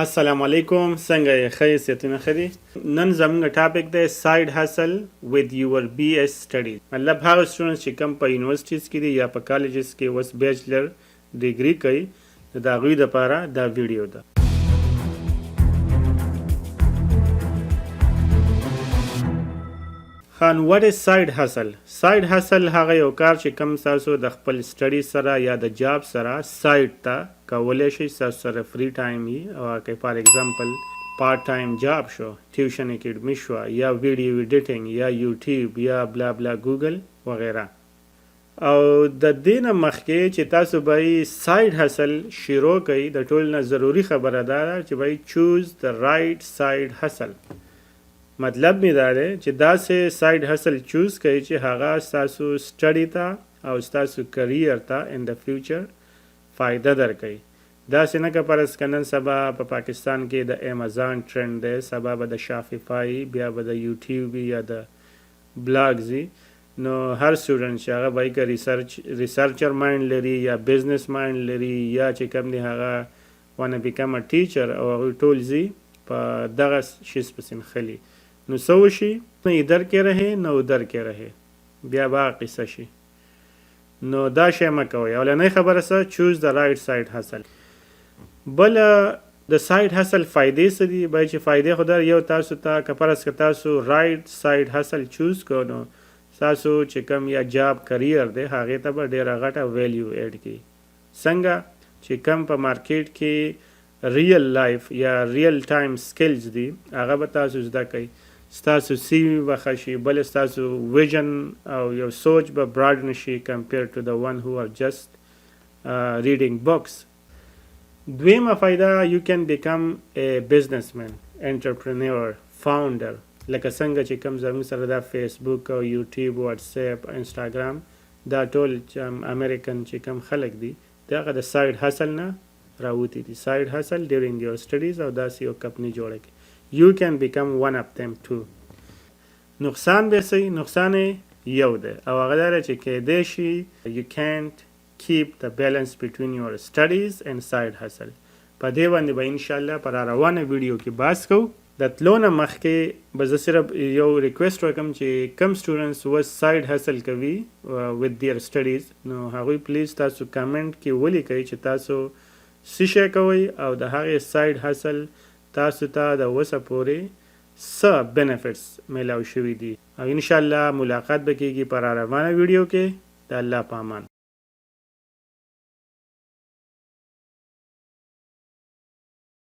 السلام علیکم، څنګه یې؟ ښه صحتونه ښه دي؟ نن زموږ ټاپک دی ساید هاسل with your BS studies. مطلب هغه سټوډنټس چې کوم په یونیورسټیز کې دي یا په کالجز کې اوس بیچلر ډیګري کوي، د هغوی دپاره دا ویډیو ده. خان what is side hustle؟ side hustle هغه یو کار چې کوم تاسو د خپل سټډي سره یا د جاب سره سایډ ته کولی شئ، تاسو سره فری ټایم وي، او که فار ایگزامپل پارټ ټایم جاب شو، ټیوشن اکیډمي شوه، یا ویډیو ایډیټینګ، یا یوټیوب، یا بلا بلا ګوګل وغیره. او د دې نه مخکې چې تاسو به ساید هسل شروع کوئ، د ټول نه ضروري خبره دا ده چې به چوز د رایټ ساید هسل. مطلب می دا دی چې داسې ساید هسل چوز کوئ چې هغه ستاسو سټډي ته او ستاسو کریر ته ان د فیوچر فایده درکوي. داسې نه که فرض که نن سبا په پاکستان کې د امازان ټرند دی، سبا به د شافیفای، بیا به د یوټیوب یا د بلاګز وي، نو هر سټوډنټ چې هغه به که ریسرچر مایند لري یا بزنس مایند لري یا چې کوم دی هغه وانه بیکم ا ټیچر، او هغوی ټول ځي په دغه شیز پسې نښلي. نو څه وشي؟ نه ادھر کې رهے نه ادھر کې رهے، بیا به قصه شي. نو دا شی مه کوئ. اولنۍ خبره څه؟ چوز د رایټ ساید هسل. بل د ساید هسل فایدې څه دي؟ باید چې فایدې خو در یو تاسو ته که فرض که تاسو رایټ ساید هسل چوز کړو، نو تاسو چې کوم یا جاب کریر دی هغې ته به ډېره غټه ویلیو ایډ کړي. څنګه چې کوم په مارکیټ کې ریل لایف یا ریل ټایم سکلز دي، هغه به تاسو زده کوئ. ستاسو سی وي به ښه شي، بل ستاسو ویژن او یو سوچ به براډ نشي کمپیر ټو د ون هو آر جسٹ ریډینګ بکس. دویمه فایده، یو کین بیکم ا بزنس مین، انټرپرینور، فاونډر. لکه څنګه چې کوم زموږ سره دا فیسبوک او یوټیوب، واتساپ، انسټاګرام، دا ټول چې امریکن چې کوم خلک دي، د هغه د ساید هسل نه راوتي دي. ساید هسل ډیورینګ یور سټډیز، او داسې یو کمپني جوړه کړي. You can become one of them too. نقصان به څه؟ نقصان یو دی، او هغه دا چې کیدای شي you can't keep the balance between your studies and side hustle. په دې باندې به انشاءالله پر روانه ویډیو کې بحث کوو. د تلو نه مخکې به زه صرف یو ریکویسټ وکړم چې کم سټوډنټس اوس ساید هسل کوي with their studies، نو هغوی پلیز تاسو کامنټ کې ولیکئ چې تاسو څه شی کوئ او د هغې ساید هسل تاسو ته د اوسه پورې څه بینیفټس میلاو شوي دي. او انشاءالله ملاقات به کېږي پر روانه ویډیو کې. د الله په امان.